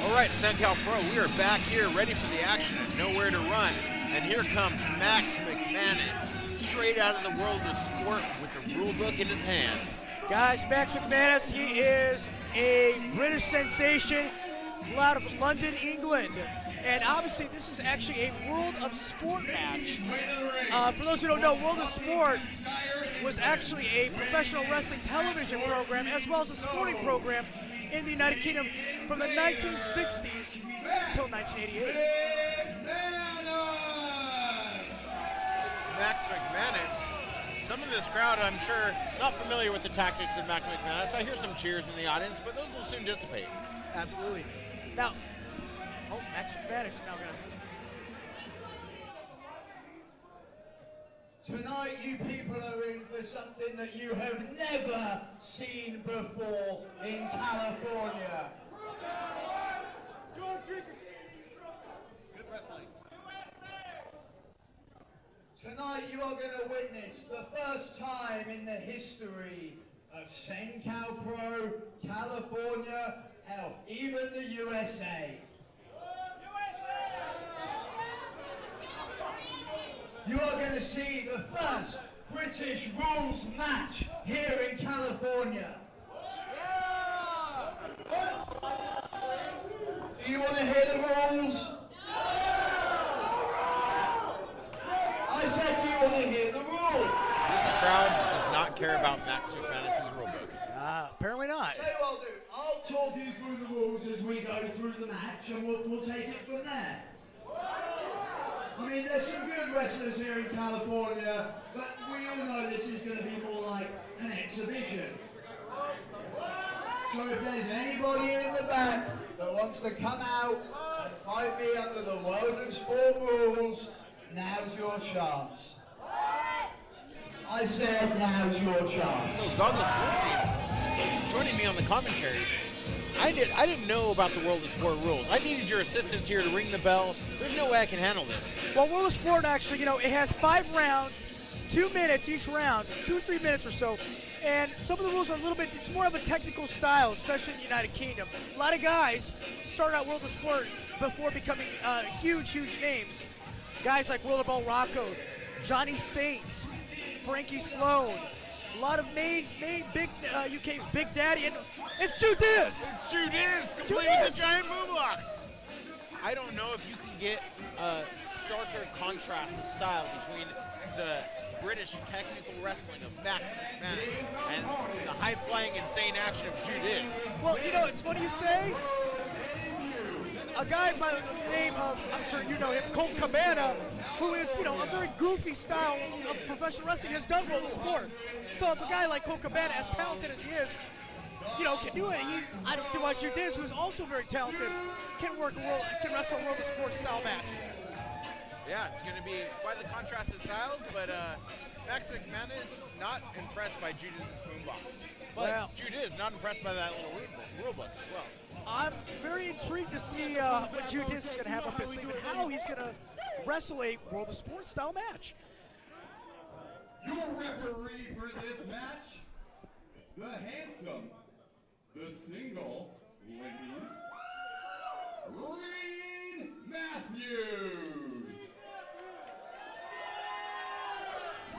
All right, SoCal Pro, we are back here ready for the action and nowhere to run. And here comes Max McManus, straight out of the world of sport with the rule book in his hands. Guys, Max McManus, he is a British sensation out of London, England. And obviously, this is actually a World of Sport match. For those who don't know, World of Sport was actually a professional wrestling television program as well as a sporting program in the United Kingdom from the 1960s until 1988. Max McManus. Some of this crowd, I'm sure, not familiar with the tactics of Max McManus. I hear some cheers in the audience, but those will soon dissipate. Absolutely. Now, Max McManus is now going to... Tonight, you people are in for something that you have never seen before in California. Good wrestling. Tonight, you are going to witness the first time in the history of SoCal Pro, California, hell, even the USA. You are going to see the first British rules match here in California. Do you want to hear the rules? I said, do you want to hear the rules? This crowd does not care about Max McManus' rulebook. Apparently not. Tell you what I'll do. I'll talk you through the rules as we go through the match, and we'll take it from there. I mean, there's some good wrestlers here in California, but we all know this is going to be more like an exhibition. So if there's anybody in the back that wants to come out and fight me under the World of Sport rules, now's your chance. I said now's your chance. So Douglas Woodstein joining me on the commentary. I didn't know about the World of Sport rules. I needed your assistance here to ring the bell. There's no way I can handle this. Well, World of Sport actually, it has 5 rounds, 2 minutes each round, 2-3 minutes or so. And some of the rules are a little bit, it's more of a technical style, especially in the United Kingdom. A lot of guys start out World of Sport before becoming huge names. Guys like Will Ball Rocco, Johnny Saint, Frankie Sloan. A lot of main big UK's Big Daddy, and it's Ju Dizz! It's Ju Dizz, complete with the giant moonwalks. I don't know if you can get a starker contrast of style between the British technical wrestling of Max McManus and the high-flying, insane action of Ju Dizz. Well, it's funny you say. A guy by the name of, I'm sure you know him, Colt Cabana, who is, a very goofy style of professional wrestling, has done World of Sport. So if a guy like Colt Cabana, as talented as he is, can do it, I don't see why Ju Dizz, who is also very talented, can wrestle a World of Sport style match. Yeah, it's going to be quite the contrasted styles, but Max McManus not impressed by Ju Dizz's boombox. But Ju Dizz not impressed by that little rulebook as well. I'm very intrigued to see what Ju Dizz is going to have up his sleeve and how he's going to wrestle a World of Sport style match. Your referee for this match, the handsome, the single, ladies, Reed Matthews.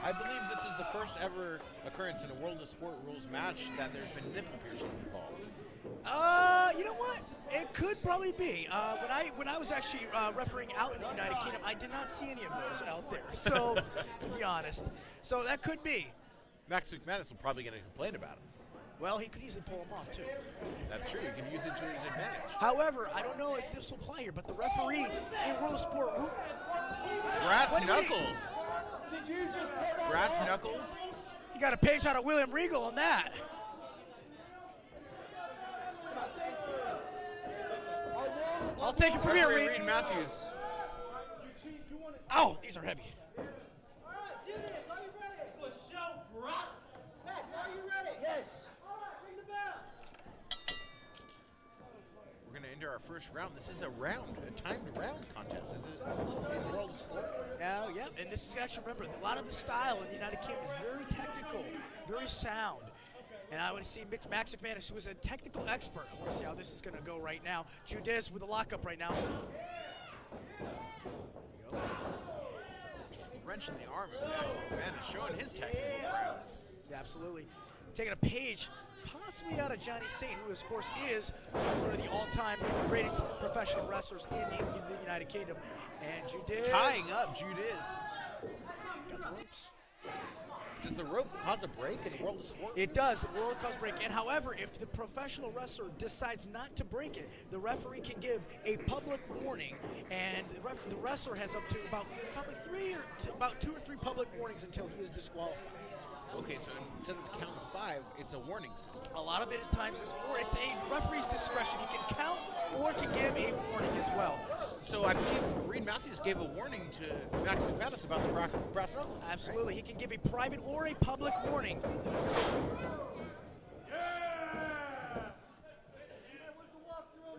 I believe this is the first ever occurrence in a World of Sport rules match that there's been nipple piercings involved. You know what? It could probably be. When I was actually refereeing out in the United Kingdom, I did not see any of those out there. So, to be honest, so that could be. Max McManus will probably get a complaint about it. Well, he could easily pull them off too. That's true. You can use it to his advantage. However, I don't know if this will apply here, but the referee in World of Sport. Brass knuckles. Did you just put Brass knuckles. You got a page out of William Regal on that. I'll take it from here, Reed. Reed Matthews. Oh, these are heavy. All right, Ju Dizz, are you ready? For show, bro. Max, are you ready? Yes. All right, ring the bell. We're going to enter our first round. This is a timed round contest. This is in World of Sport. Yeah, Yep, and this is actually, remember, a lot of the style in the United Kingdom is very technical, very sound. And I want to see Max McManus, who is a technical expert. I want to see how this is going to go right now. Ju Dizz with a lockup right now. Wrench in the arm of Max McManus, showing his technical prowess. Yeah, absolutely. Taking a page possibly out of Johnny Saint, who of course is one of the all-time greatest professional wrestlers in the United Kingdom. And Ju Dizz Tying up Ju Dizz. got the ropes. Does the rope cause a break in the world of sport? It does. The world cause break. And however, if the professional wrestler decides not to break it, the referee can give a public warning, and the wrestler has up to probably about 2 or 3 public warnings until he is disqualified. Okay, so instead of the count of 5, it's a warning system. A lot of it is times, or it's a referee's discretion. He can count or can give a warning as well. So I believe Reed Matthews gave a warning to Max McManus about the brass knuckles. Absolutely. Right? He can give a private or a public warning.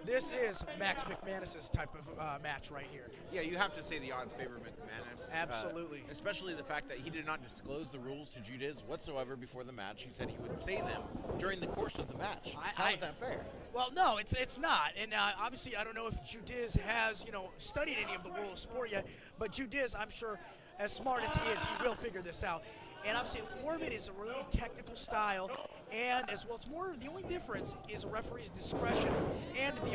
This is Max McManus' type of match right here. Yeah, you have to say the odds favor McManus. Absolutely. Especially the fact that he did not disclose the rules to Ju Dizz whatsoever before the match. He said he would say them during the course of the match. How is that fair? Well, no, it's not. And obviously, I don't know if Ju Dizz has, studied any of the world of sport yet, but Ju Dizz, I'm sure, as smart as he is, he will figure this out. And obviously, more of it is a really technical style, and as well, it's more, the only difference is a referee's discretion and the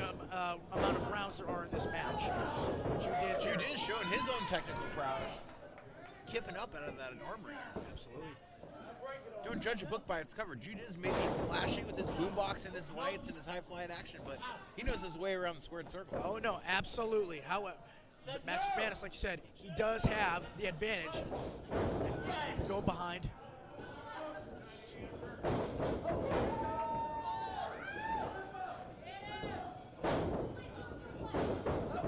amount of rounds there are in this match. Ju Dizz showing his own technical prowess, kipping up out of that armory. Absolutely. Don't judge a book by its cover. Ju Dizz may be flashy with his boombox and his lights and his high-flying action, but he knows his way around the squared circle. Oh, no, absolutely. However, Max McManus, like you said, he does have the advantage. Go behind.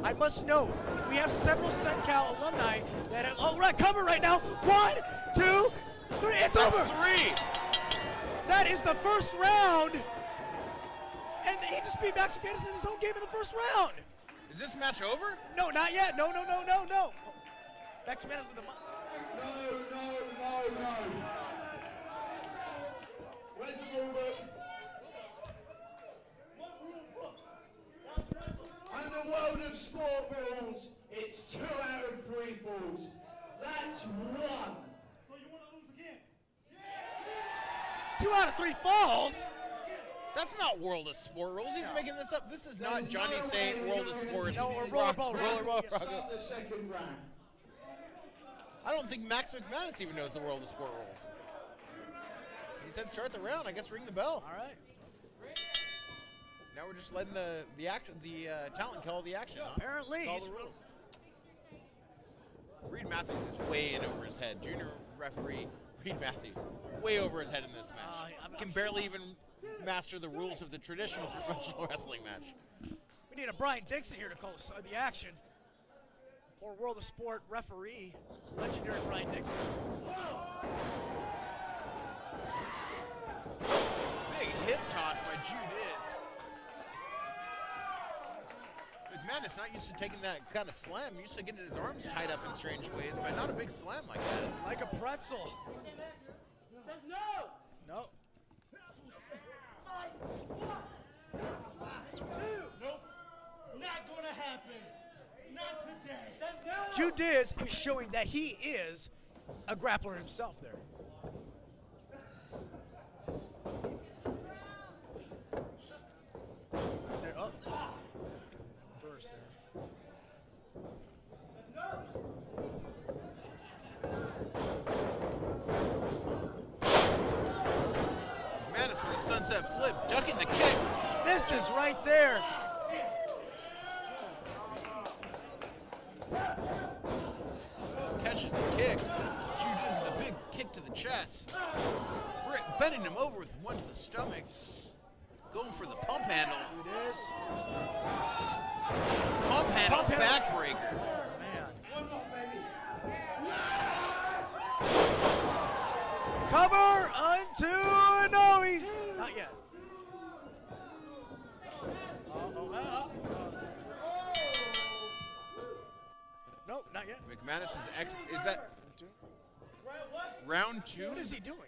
I must note, we have several CENTCAL alumni that have, we're at cover right now. 1, 2, 3, it's over. 3. That is the first round. And he just beat Max McManus in his own game in the first round. Is this match over? No, not yet. No. Max McManus with the... No. Where's the rule book? Under world of sport rules, it's 2 out of 3 falls. That's 1. So you want to lose again? 2 out of 3 falls? That's not World of Sport rules. He's making this up. This is not Johnny Saint World of Sport. No, or rollerball. Start the second round. I don't think Max McManus even knows the World of Sport rules. He said start the round. I guess ring the bell. All right. Now we're just letting the talent call the action. Huh? Apparently. Call the rules. Reed Matthews is way in over his head. Junior referee Reed Matthews, way over his head in this match. Can barely even master the rules of the traditional professional wrestling match. We need a Brian Dixon here to call the action. For World of Sport referee, legendary Brian Dixon. Big hip toss by Ju Dizz. McManus not used to taking that kind of slam, used to getting his arms tied up in strange ways, but not a big slam like that. Like a pretzel. Says no. No. 2. Nope. Not gonna happen. Not today. Says no. Ju Dizz is showing that he is a grappler himself there. There, oh. First there. Says no. McManus for a sunset flip, ducking the kick. This is right there. Catches the kicks. Ju Dizz with a big kick to the chest. Bending him over with one to the stomach. Going for the pump handle. Ju Dizz. Pump handle, backbreaker. Man. One more, baby. Cover unto no, he's not yet. Nope, not yet. McManus is that round 2? What is he doing?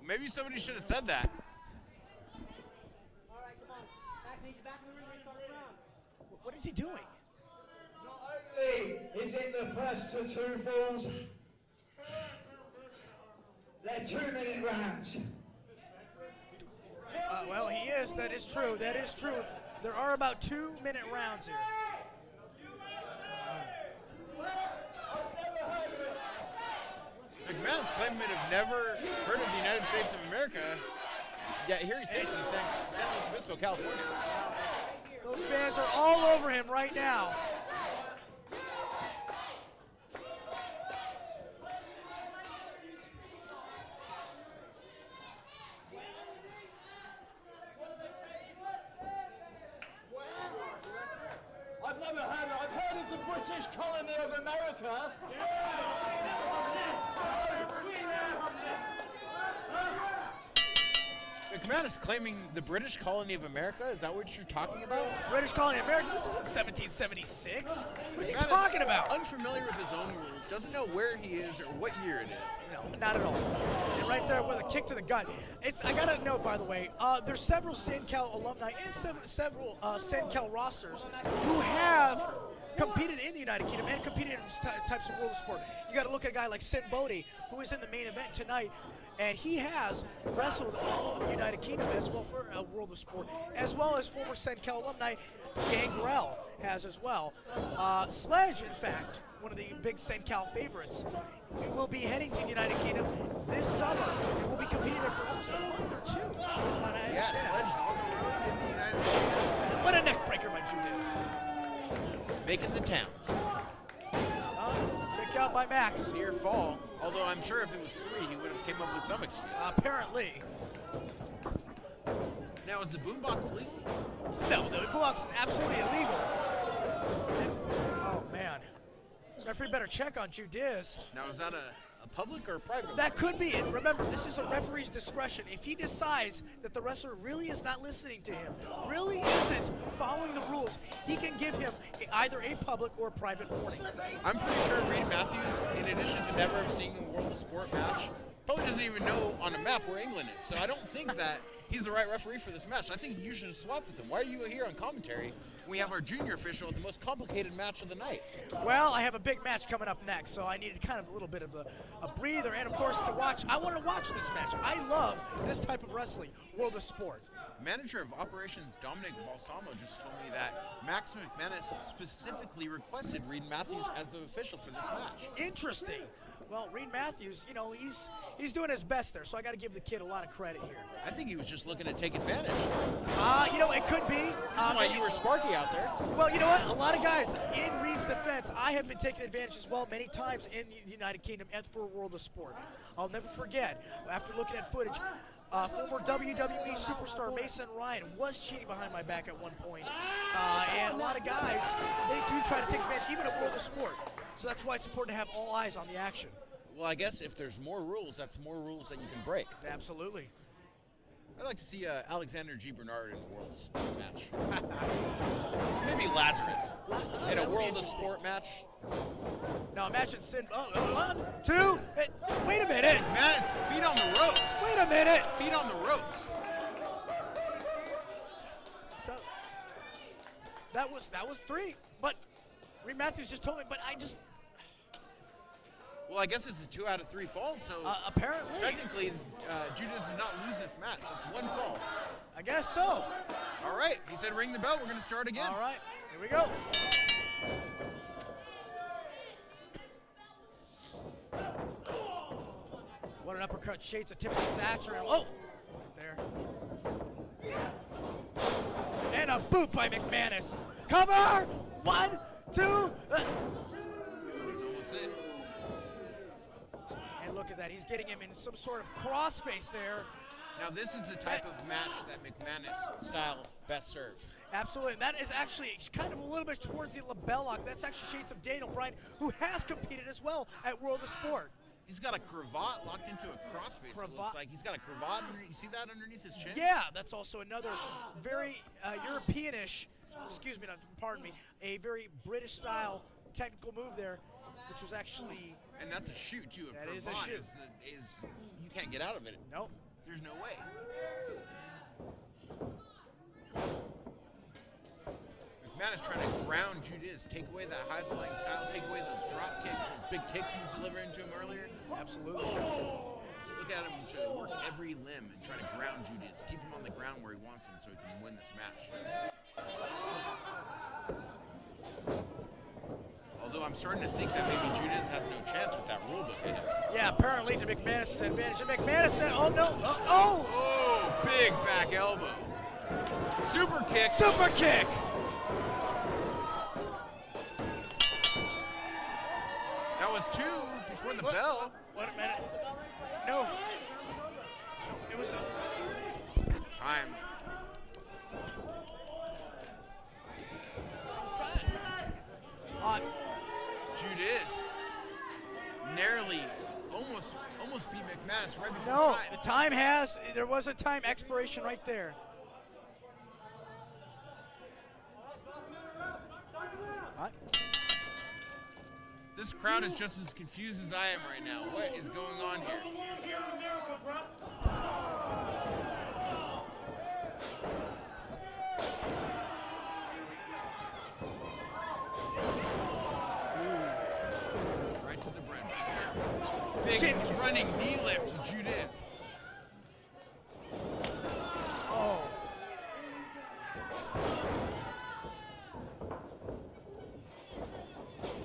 Maybe somebody should have said that. All right, come on. Max needs you back in the ring. Restart the round. What is he doing? Not only is it the first to 2 falls, they're 2-minute rounds. Well, he is. That is true. That is true. There are about 2-minute rounds here. McManus claiming to have never heard of the United States of America, yet here he stands in San Luis Obispo, California. Those fans are all over him right now. I've never heard of it. I've heard of the British colony of America. McManus claiming the British colony of America? Is that what you're talking about? British colony of America. This isn't 1776. What is he McManus, talking about? Unfamiliar with his own rules, doesn't know where he is or what year it is. No, not at all. And right there with a kick to the gut. I got to note, by the way, there's several SanCal alumni and several SanCal rosters who have competed in the United Kingdom and competed in types of world of sport. You got to look at a guy like Sin Bodie, who is in the main event tonight, and he has wrestled all of the United Kingdom as well for world of sport, as well as former SanCal alumni Gangrel has as well. Sledge, in fact, one of the big SanCal favorites, will be heading to the United Kingdom this summer and will be competing there for almost a month or 2. Yeah, Sledge is on the road in the United States. What a neck breaker by Ju Dizz. Bacon's in town. Kick out by Max. Near fall, although I'm sure if it was 3, he would have came up with some excuse. Apparently. Now, is the boombox legal? No, the boombox is absolutely illegal. Oh, man. Referee better check on Ju Dizz. Now, is that a public or a private? That could be it. Remember, this is a referee's discretion. If he decides that the wrestler really is not listening to him, really isn't following the rules, he can give him either a public or a private warning. I'm pretty sure Reed Matthews, in addition to never seeing a World of Sport match, probably doesn't even know on a map where England is. So I don't think that he's the right referee for this match. I think you should have swapped with him. Why are you here on commentary when we have our junior official at the most complicated match of the night? Well, I have a big match coming up next, so I needed kind of a little bit of a breather, and of course to watch. I want to watch this match. I love this type of wrestling, world of sport. Manager of operations Dominic Balsamo just told me that Max McManus specifically requested Reed Matthews as the official for this match. Interesting. Well, Reed Matthews, you know, he's doing his best there, so I got to give the kid a lot of credit here. I think he was just looking to take advantage. You know, it could be. That's why you were Sparky out there. Well, you know what? A lot of guys in Reed's defense, I have been taken advantage as well many times in the United Kingdom and for World of Sport. I'll never forget, after looking at footage, former WWE superstar Mason Ryan was cheating behind my back at one point. And a lot of guys, they do try to take advantage, even at World of Sport. So that's why it's important to have all eyes on the action. Well, I guess if there's more rules, that's more rules that you can break. Absolutely. I'd like to see Alexander G. Bernard in a World of Sport match. Maybe Lazarus in a World of Sport match. Now imagine Sin. Oh, 1, 2. Wait a minute. McManus, feet on the ropes. Wait a minute. Feet on the ropes. So, that was 3. But Reed Matthews just told me. But I just. Well, I guess it's a 2 out of 3 falls, so apparently. technically, Ju Dizz did not lose this match. So it's 1 fall. I guess so. All right, he said ring the bell. We're going to start again. All right, here we go. What an uppercut shades of Timothy Thatcher. And, right there. And a boot by McManus. Cover! 1, 2. And look at that. He's getting him in some sort of crossface there. Now, this is the type of match that McManus style best serves. Absolutely. That is actually kind of a little bit towards the label lock. That's actually shades of Daniel Bryan, who has competed as well at World of Sport. He's got a cravat locked into a crossface. It looks like he's got a cravat. You see that underneath his chin? Yeah, that's also another very European-ish, excuse me, pardon me, a very British-style technical move there, which was actually. And that's a shoot too. That for is a Vaughn shoot. Is you can't get out of it. Nope. There's no way. McManus trying to ground Ju Dizz, take away that high flying style, take away those drop kicks, those big kicks he was delivering to him earlier. Absolutely. Look at him to work every limb and try to ground Ju Dizz, keep him on the ground where he wants him so he can win this match. Although I'm starting to think that maybe Ju Dizz has no chance with that rule book. Yeah, apparently to McManus' advantage. And McManus then, oh no, oh! Oh, big back elbow. Super kick. Super kick! That was 2 before the bell. Wait a minute. No. It was Time. on. Ju Dizz narrowly, almost beat McManus right before No, time. the time there was a time expiration right there. What? This crowd is just as confused as I am right now. What is going on here? Right to the bread. Big running knee lift to Ju Dizz. Oh.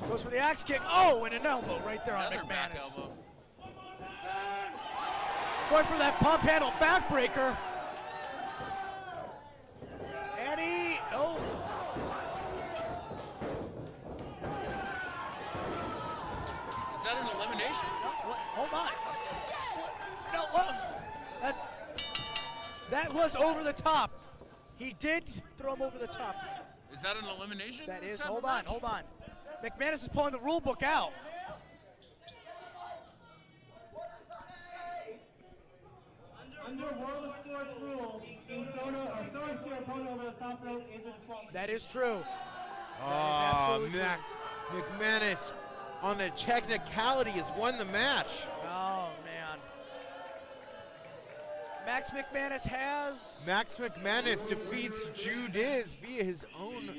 Goes for the axe kick. Oh, and an elbow right there on Another back McManus. elbow. Going for that pump handle backbreaker. And he, oh. Is that an elimination? Hold on. No, oh. That was over the top. He did throw him over the top. Is that an elimination? That This is, type of hold on, match? hold on. McManus is pulling the rule book out. Under World of Sports rules, throwing your opponent over the top rope is a disqualification. That is true. Oh, absolutely McManus on a technicality has won the match. Oh, man. Max McManus has. Max McManus defeats Ju Dizz via his own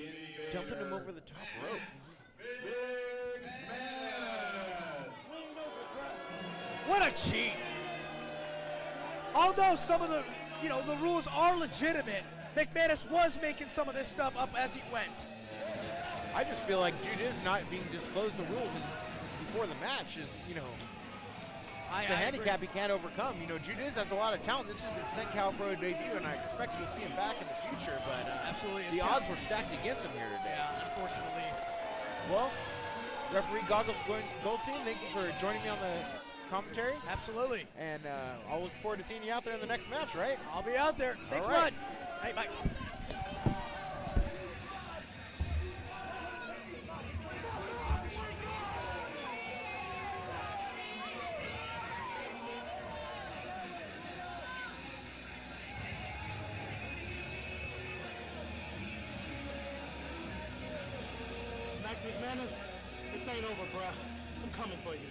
dumping him over the top rope. What a cheat. Although some of the, the rules are legitimate, McManus was making some of this stuff up as he went. I just feel like Ju Dizz not being disclosed the rules before the match is, the handicap he can't overcome. Ju Dizz has a lot of talent. This is his Sencal Pro debut, and I expect we'll see him back in the future, but Absolutely. the odds were stacked against him here today. Yeah, unfortunately. Well, referee Goggles Goldstein, thank you for joining me on the commentary. Absolutely. And I'll look forward to seeing you out there in the next match, right? I'll be out there. Thanks All a lot. right. Hey, Mike. Max McManus, this ain't over, bruh. I'm coming for you.